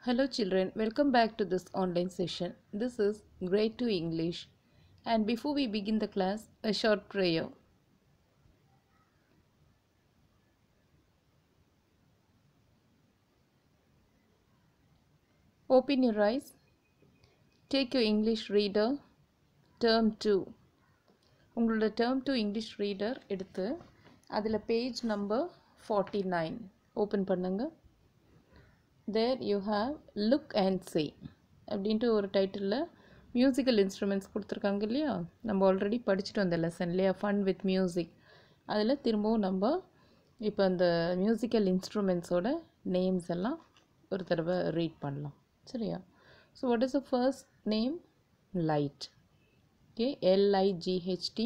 Hello children, welcome back to this online session. This is Grade 2 English. And before we begin the class, a short prayer. Open your eyes. Take your English reader, term 2. உங்களோட term 2 English reader எடுத்து அதில் page number 49 open பண்ணுங்க. There you have look and say அப்படின்ட்டு ஒரு டைட்டிலில் musical instruments கொடுத்துருக்காங்க இல்லையா, நம்ம already படிச்சுட்டு வந்த லெசன் இல்லையா, ஃபன் வித் மியூசிக். அதில் திரும்பவும் நம்ம இப்போ அந்த மியூசிக்கல் இன்ஸ்ட்ருமெண்ட்ஸோட நேம்ஸ் எல்லாம் ஒரு தடவை ரீட் பண்ணலாம் சரியா. So what is the first name? Light. Okay, LIGHT,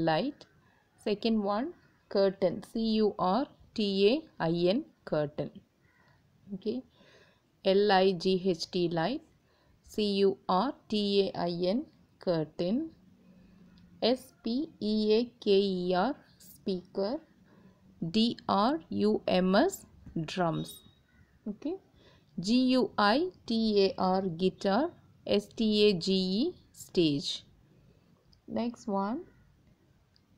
light. Second one, curtain, CURTAIN, curtain. Okay, LIGHT, light. CURTAIN, curtain. SPEAKER, speaker. DRUMS, drums. Okay, GUITAR, guitar. STAGE, stage. Next one,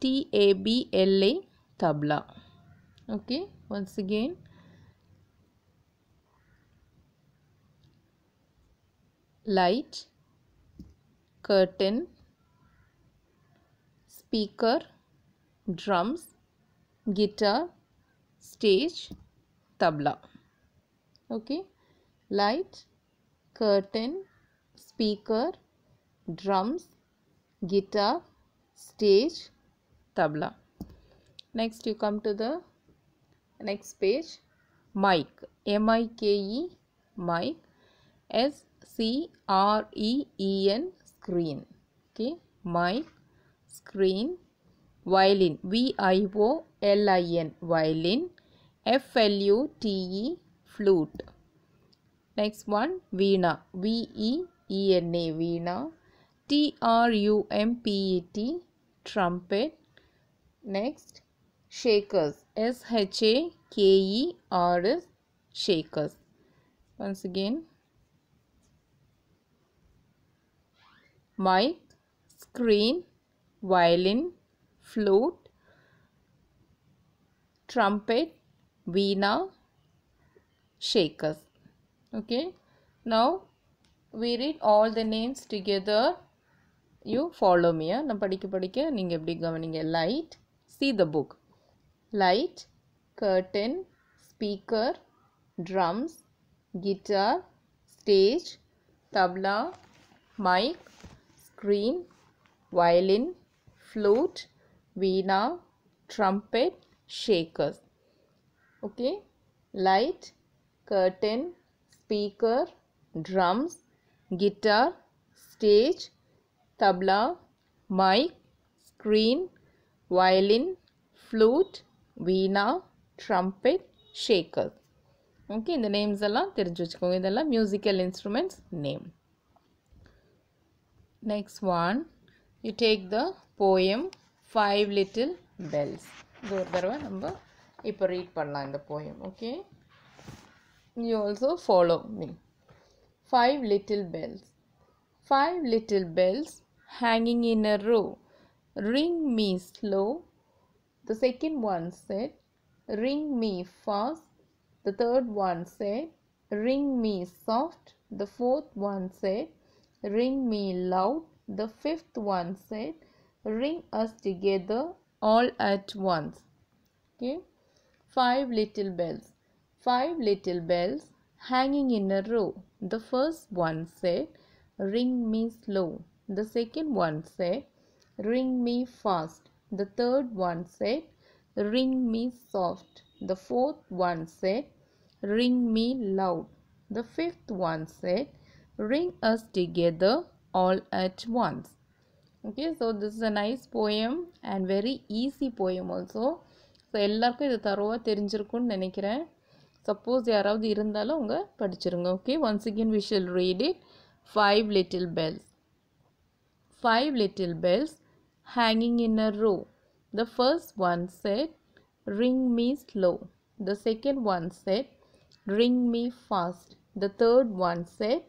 TABLA, tabla. Okay, once again, light, curtain, speaker, drums, guitar, stage, tabla. Okay, light, curtain, speaker, drums, guitar, stage, tabla. Next you come to the next page. Mic, MIKE, mic. SCREEN, screen. Okay, mic, screen. Violin, VIOLIN, violin. FLUTE, flute. Next one, veena, VEENA, veena. TRUMPET, trumpet. Next, shakers, SHAKERS, shakers. Once again, mic, screen, violin, flute, trumpet, veena, shakers. Okay, now we read all the names together. You follow me. நான் படிக்க நீங்க எப்படி கவனிங்க. Light, see the book. Light, curtain, speaker, drums, guitar, stage, tabla, mic, screen, violin, flute, veena, trumpet, shakers. Okay, light, curtain, speaker, drums, guitar, stage, tabla, mic, screen, violin, flute, veena, trumpet, shakers. Okay, இந்த names எல்லாம் தெரிஞ்சு வச்சுக்கோங்க. இதெல்லாம் musical instruments name. Next one, you take the poem Five Little Bells. இது ஒரு தடவை நம்ம இப்போ ரீட் பண்ணலாம் இந்த poem. Okay, you also follow me. Five little bells. Five little bells hanging in a row. Ring me slow. The second one said, ring me fast. The third one said, ring me soft. The fourth one said, ring me loud. The fifth one said, ring us together all at once. Okay, five little bells. Five little bells hanging in a row. The first one said, ring me slow. The second one said, ring me fast. The third one said, ring me soft. The fourth one said, ring me loud. The fifth one said, ring us together all at once. Okay, so this is a nice poem and very easy poem also. So எல்லாருக்கும் இது தரோவா தெரிஞ்சிருக்கும்னு நினைக்கிறேன். Suppose யாராவது இருந்தாலும் அவங்க படிச்சிருங்க. Okay, once again we shall read it. Five little bells. Five little bells hanging in a row. The first one said, ring me slow. The second one said, ring me fast. The third one said,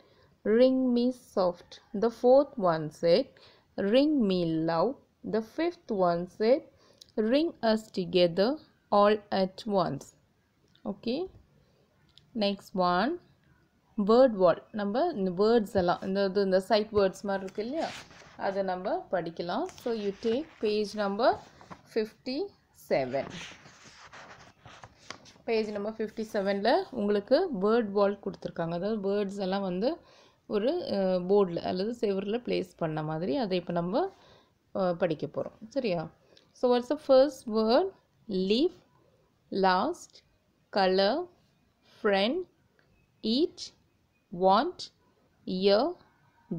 ring me soft. The fourth one said, ring me loud. The fifth one said, ring us together all at once. Okay. Next one, word wall. நம்ம இந்த words எல்லாம் இந்த side words மாதிரி இருக்கு இல்லையா, அதை நம்ம படிக்கலாம். So you take page number 57. Page number 57ல் உங்களுக்கு வேர்ட் வால் கொடுத்துருக்காங்க. அதாவது வேர்ட்ஸ் எல்லாம் வந்து ஒரு போர்டில் அல்லது செவரில் ப்ளேஸ் பண்ண மாதிரி அதை இப்போ நம்ம படிக்க போகிறோம். சரியா? So what's the first word? Leave, last, colour, friend, eat, want, year,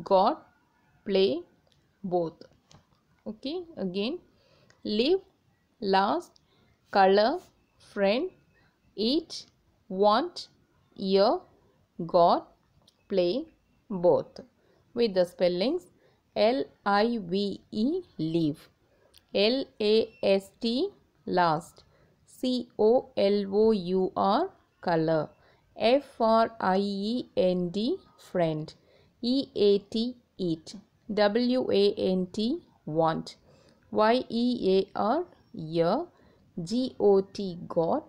got, play, both. Okay, again, live, last, color, friend, eat, want, year, got, play, both. With the spellings: L-I-V-E, leave, L-A-S-T, last, C-O-L-O-U-R, color, F-R-I-E-N-D, friend, E-A-T, eat, W-A-N-T, want, Y-E-A-R, year, G-O-T, got,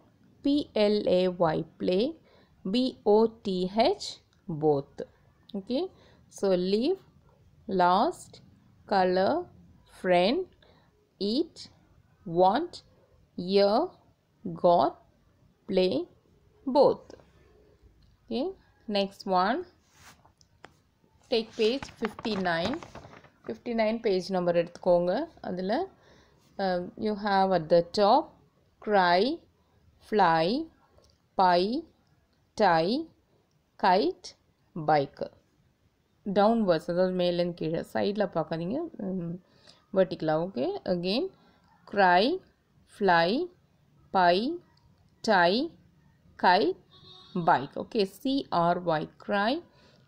P-L-A-Y, play, B-O-T-H, both. Okay, so leave, last, color, friend, eat, want, year, got, play, both. Okay, next one, take page 59. 59 page number எடுத்துக்கோங்க. அதில் you have at the top cry, fly, pie, tie, kite, bike. Downwards, அதாவது மேலேன்னு கீழே, சைடில் பார்க்காதீங்க, vertical. Okay, again, cry, fly, pie, tie, kite, bike. Okay, C-R-Y, cry,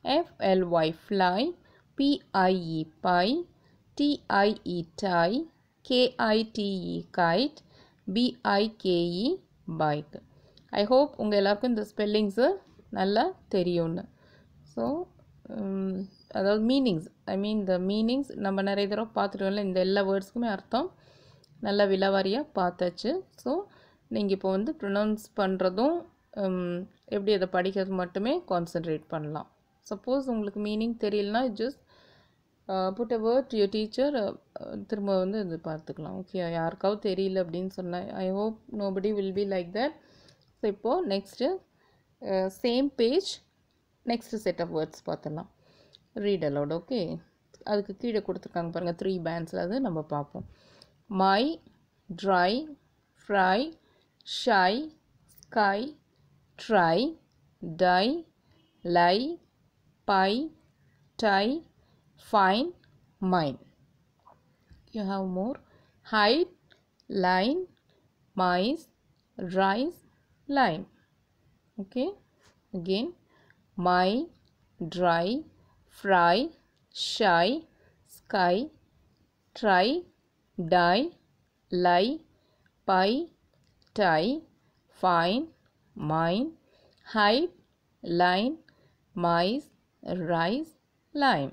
F-L-Y, fly, P-I-E, pie, T-I-E, tie, K-I-T-E, kite, B-I-K-E, bike. I hope உங்கள் எல்லாருக்கும் இந்த ஸ்பெல்லிங்ஸு நல்லா தெரியும்னு. So அதாவது மீனிங்ஸ், ஐ மீன் த மீனிங்ஸ் நம்ம நிறைய தடவை பார்த்துட்டோம்ல, இந்த எல்லா வேர்ட்ஸ்க்குமே அர்த்தம் நல்லா விலாவாரியாக பார்த்தாச்சு. ஸோ நீங்கள் இப்போ வந்து ப்ரொனவுன்ஸ் பண்ணுறதும் எப்படி அதை படிக்கிறது மட்டுமே கான்சென்ட்ரேட் பண்ணலாம். சப்போஸ் உங்களுக்கு மீனிங் தெரியலனா just put a word to your teacher, திரும்ப வந்து இது பார்த்துக்கலாம். ஓகே, யாருக்காவது தெரியல அப்படின்னு சொன்னால் I hope nobody will be like that. So இப்போது next same page next set of words பார்த்துடலாம். Read aloud. ஓகே, அதுக்கு கீழே கொடுத்துருக்காங்க பாருங்கள் 3 பேண்ட்ஸில், அது நம்ம பார்ப்போம். My, dry, fry, shy, sky, try, die, lie, pie, tie, fine, mine. You have more. Hide, line, mice, rice, lime. Okay, again, my, dry, fry, shy, sky, try, die, lie, pie, tie, fine, mine, hide, line, mice, rice, lime.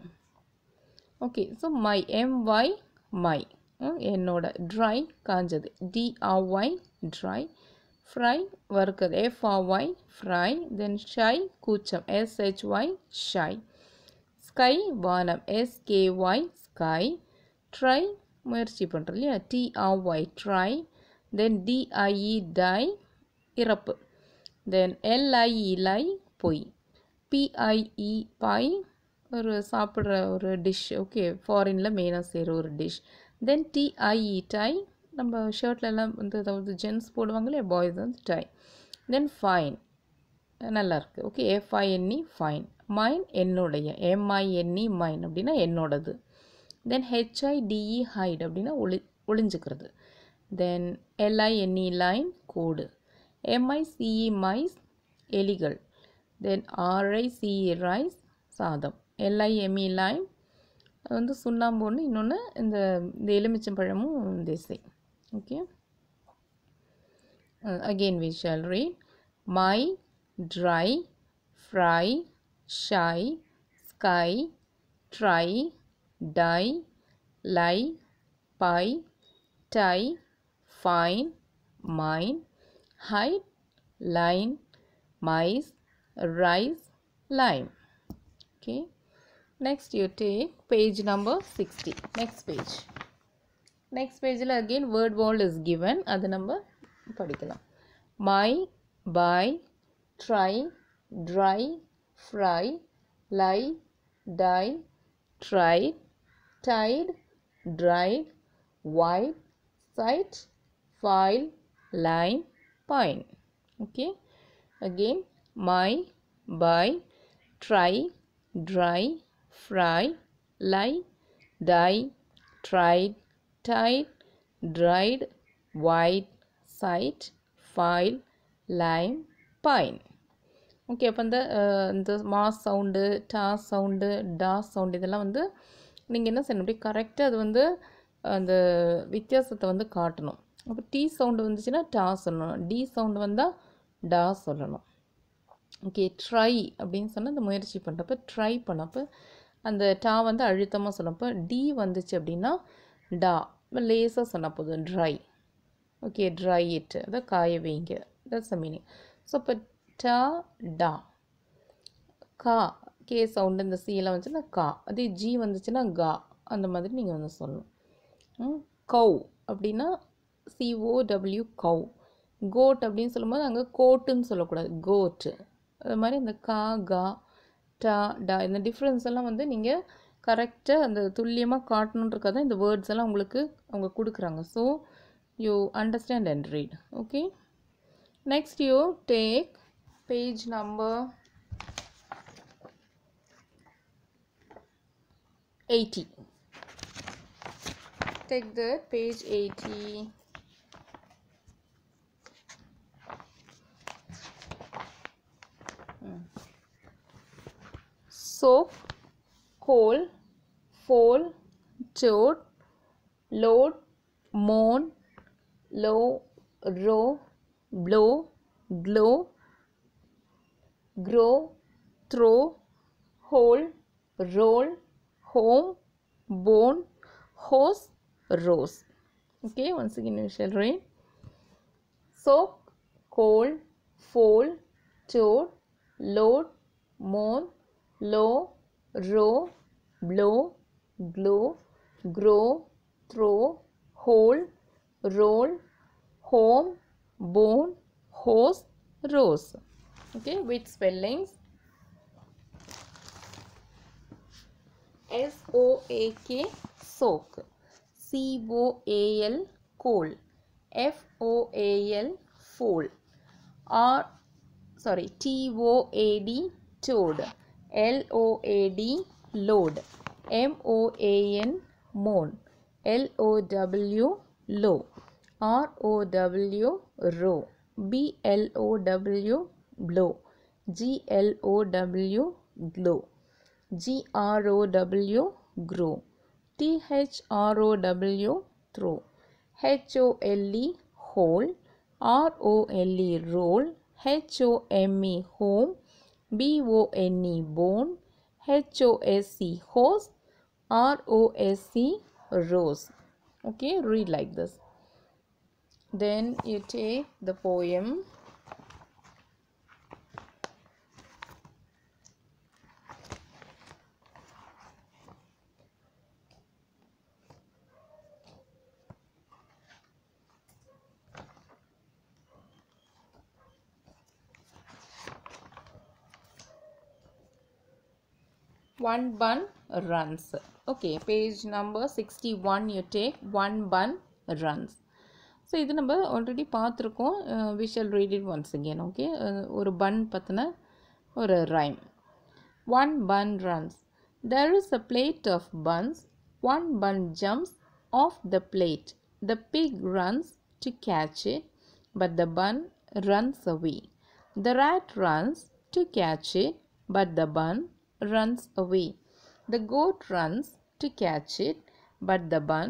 Okay, so my, M-Y, my, என்னோட, dry, காஞ்சது, D-R-Y, dry, fry, வறுக்கிறது, F-R-Y, fry, then shy, கூச்சம், S-H-Y, shy, sky, வானம், S-K-Y, sky, try, முயற்சி பண்ணுறது இல்லையா, T-R-Y, try, then D-I-E, die, இறப்பு, then L-I-E, lie, பொய், P-I-E, pie, ஒரு சாப்பிட்ற ஒரு டிஷ். ஓகே, ஃபாரினில் மெயினாக செய்கிற ஒரு டிஷ். தென் T-I-E, tie, நம்ம ஷர்ட்லலாம் வந்து அதாவது ஜென்ஸ் போடுவாங்களே, பாய்ஸ் வந்து டை. தென் ஃபைன், நல்லாயிருக்கு. Okay, F-I-N-E, fine. மைன், என்னுடைய, M-I-N-E, மைன் அப்படின்னா என்னோடது. தென் H-I-D-E, ஹைட் அப்படின்னா ஒளிஞ்சுக்கிறது. தென் L-I-N-E, லைன், கோடு. M-I-C-E, மைஸ், எலிகள். தென் R-I-C-E, ரைஸ், சாதம். L-I-M-E, லைம், வந்து சுண்ணாம்பு ஒன்று, இன்னொன்று இந்த எலுமிச்சம்பழமும் தேசை. Okay, again we shall read. My, dry, fry, shy, sky, try, die, lie, pie, tie, fine, mine, hide, line, mice, rice, lime. Okay. Next you take page number 60. Next page. Next page again word wall is given. அது நம்ம படிக்கலாம். My, buy, try, dry, fry, lie, die, tried, tied, dried, white, sight, file, line, pine. Okay. Again my, buy, try, dry, fry, lie, die, tried, tied, dried, white, sight, file, lime, pine. Okay அப்போ இந்த mass sound டா sound டா sound இதெல்லாம் வந்து நீங்கள் என்ன செய்யணும் அப்படி கரெக்டாக அது வந்து அந்த வித்தியாசத்தை வந்து காட்டணும். அப்போ டி சவுண்டு வந்துச்சுன்னா டா சொல்லணும், டி சவுண்டு வந்தால் டா சொல்லணும். ஓகே ட்ரை அப்படின்னு சொன்னால் அந்த முயற்சி பண்ணுறப்ப ட்ரை பண்ணப்போ அந்த டா வந்து அழுத்தமாக சொல்லப்போ டி வந்துச்சு அப்படின்னா டா லேசாக சொன்னால் போதும் ட்ரை. ஓகே ட்ரை இட் அதை காய வைங்க, தட்ஸ் அ மீனிங். ஸோ இப்போ டா டா கா கே சவுண்டு இந்த சீலாம் வந்துச்சுன்னா கா, அதே ஜி வந்துச்சுன்னா கா, அந்த மாதிரி நீங்கள் வந்து சொல்லணும். கவ் அப்படின்னா சிஓடபிள்யூ கவ். கோட் அப்படின்னு சொல்லும்போது அங்கே கோட்டுன்னு சொல்லக்கூடாது, கோட்டு. அது மாதிரி இந்த கா கா டா டா இந்த டிஃப்ரென்ஸ் எல்லாம் வந்து நீங்கள் கரெக்டாக அந்த துல்லியமாக காட்டணுன்றக்காக இந்த வேர்ட்ஸ் எல்லாம் உங்களுக்கு அவங்க கொடுக்குறாங்க. So you understand and read. Okay. Next you take page number 80. Take the page 80. Soak, coal, fall, toad, load, moan, low, row, blow, glow, grow, throw, hole, roll, home, bone, hose, rose. Okay, once again we shall read. Soak, coal, fall, toad, load, moan, low, row, blow, glow, grow, throw, hole, roll, home, bone, hose, rose. Okay, with spellings. SOAK soak, COAL coal, FOAL fall, TOAD toad, LOAD load, MOAN moan, LOW low, ROW row, BLOW blow, GLOW glow, GROW grow, THROW throw, HOLE hole, ROLE roll, HOME home, BONE bone, HOSE hose, ROSE rose. Okay, read like this. Then you take the poem. One bun runs. Okay, page number 61 you take one bun runs. So இது நம்ம already பார்த்துருக்கோம். We shall read it once again. Okay, ஒரு bun பற்றின ஒரு rhyme. One bun runs. There is a plate of buns. One bun jumps off the plate. The pig runs to catch it, but the bun runs away. The rat runs to catch it, but the bun runs away. The goat runs to catch it, but the bun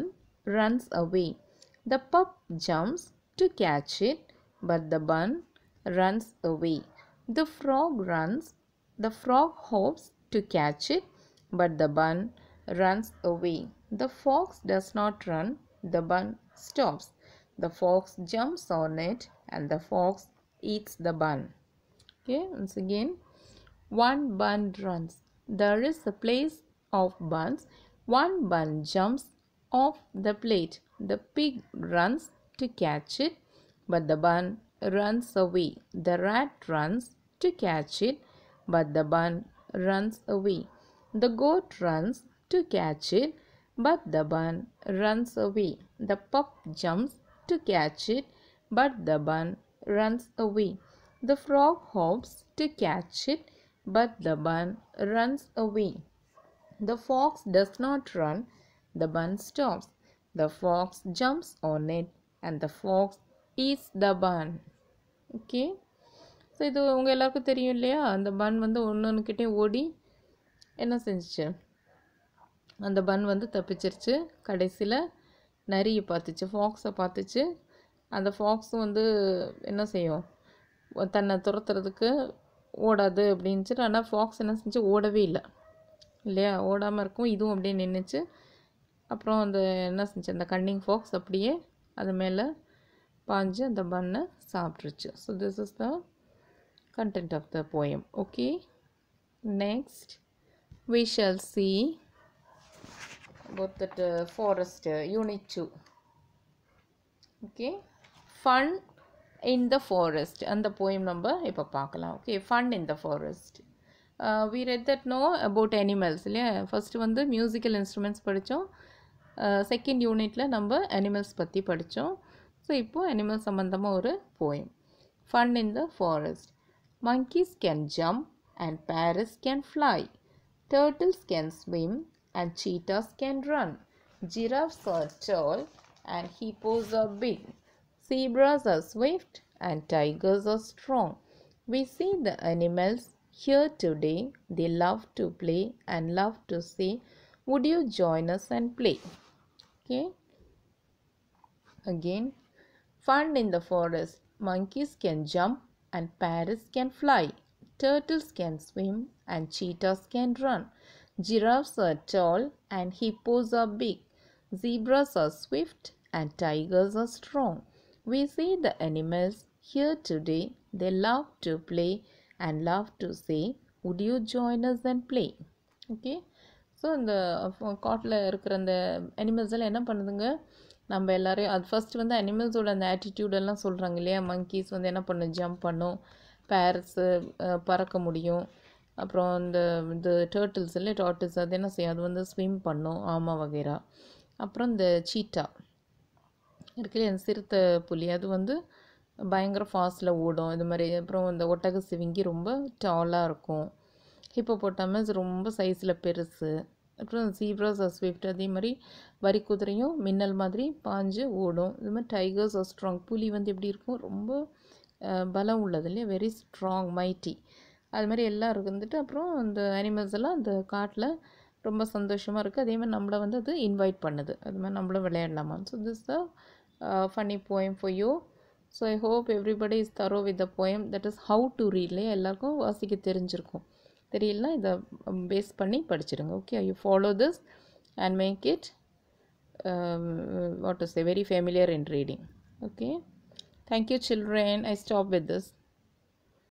runs away. The pup jumps to catch it, but the bun runs away. The frog runs The frog hopes to catch it, but the bun runs away. The fox does not run, the bun stops. The fox jumps on it, and the fox eats the bun. Okay, once again. One bun runs. There is a place of buns. One bun jumps off the plate. The pig runs to catch it, but the bun runs away. The rat runs to catch it, but the bun runs away. The goat runs to catch it, but the bun runs away. The pup jumps to catch it, but the bun runs away. The frog hops to catch it, but the bun runs away. The fox does not run, the bun stops. The fox jumps on it, and the fox eats the bun. Okay, so இது உங்கள் எல்லாருக்கும் தெரியும் இல்லையா? அந்த பன் வந்து ஒன்றுக்கிட்டே ஓடி என்ன செஞ்சிச்சு? அந்த பன் வந்து தப்பிச்சிருச்சு. கடைசியில் நரியை பார்த்துச்சு, ஃபாக்ஸை பார்த்துச்சு. அந்த ஃபாக்ஸும் வந்து என்ன செய்யும்? தன்னை துரத்துறதுக்கு ஓடாது அப்படின்ச்சு. ஆனால் ஃபாக்ஸ் என்ன செஞ்சு? ஓடவே இல்லை இல்லையா? ஓடாமல் இருக்கும். இதுவும் அப்படியே நின்றுச்சு. அப்புறம் அந்த என்ன செஞ்சு? அந்த கன்னிங் ஃபாக்ஸ் அப்படியே அது மேலே பாஞ்சு அந்த பன்னை சாப்பிட்ருச்சு. So this is the content of the poem. Okay, next we shall see about that forest unit 2. Okay, fun in the forest and the poem number ipo paakalam. Okay, fun in the forest. We read that no about animals இல்லையா? First வந்து musical instruments படித்தோம். Second யூனிட்டில் நம்ம animals பற்றி படித்தோம். So இப்போது animal சம்மந்தமாக ஒரு poem. Fun in the forest. Monkeys can jump and parrots can fly. Turtles can swim and cheetahs can run. Giraffes are tall and hippos are big. Zebras are swift and tigers are strong. We see the animals here today. They love to play and love to say, would you join us and play? Okay. Again, fun in the forest. Monkeys can jump and parrots can fly. Turtles can swim and cheetahs can run. Giraffes are tall and hippos are big. Zebras are swift and tigers are strong. We see the animals here today. They love to play and love to say, would you join us and play? Okay. So இந்த காட்டில் இருக்கிற அந்த animals எல்லாம் என்ன பண்ணுதுங்க? நம்ம எல்லோரையும் அது ஃபஸ்ட்டு வந்து அனிமல்ஸோட அந்த ஆட்டிடியூடெல்லாம் சொல்கிறாங்க இல்லையா? மங்கீஸ் வந்து என்ன பண்ணும்? ஜம்ப் பண்ணும். பேரட்ஸு பறக்க முடியும். அப்புறம் இந்த டர்ட்டில்ஸ் இல்லை, டார்ட்டில்ஸ் அது என்ன செய்யும்? அது வந்து ஸ்விம் பண்ணும், ஆமா வகைரா. அப்புறம் இந்த சீட்டா இருக்குல்ல, அந்த சிறுத்தை புலி, அது வந்து பயங்கர ஃபாஸ்ட்டில் ஓடும் இது மாதிரி. அப்புறம் இந்த ஒட்டக சிவிங்கி ரொம்ப டாலாக இருக்கும். ஹிப்போபோட்டாமஸ் ரொம்ப சைஸில் பெருசு. அப்புறம் ஜீப்ராஸ் ஆர் ஸ்விஃப்ட், அதே மாதிரி வரி குதிரையும் மின்னல் மாதிரி பாஞ்சு ஓடும். இது மாதிரி டைகர்ஸ் ஆர் ஸ்ட்ராங். புலி வந்து எப்படி இருக்கும்? ரொம்ப பலம் உள்ளது இல்லையா? Very strong, mighty. அது மாதிரி எல்லாம் இருந்துட்டு அப்புறம் அந்த அனிமல்ஸ் எல்லாம் அந்த காட்டில் ரொம்ப சந்தோஷமாக இருக்குது. அதே மாதிரி நம்மளை வந்து அது இன்வைட் பண்ணுது, அது மாதிரி நம்மளும் விளையாடலாமா. So this the funny poem for you. So I hope everybody is through with the poem. That is how to read இல்லையா? எல்லாருக்கும் வாசிக்க தெரிஞ்சிருக்கும். தெரியலனா இதை பேஸ் பண்ணி படிச்சிடுங்க. Okay, you follow this and make it what to say, very familiar in reading. Okay, thank you children. I stop with this.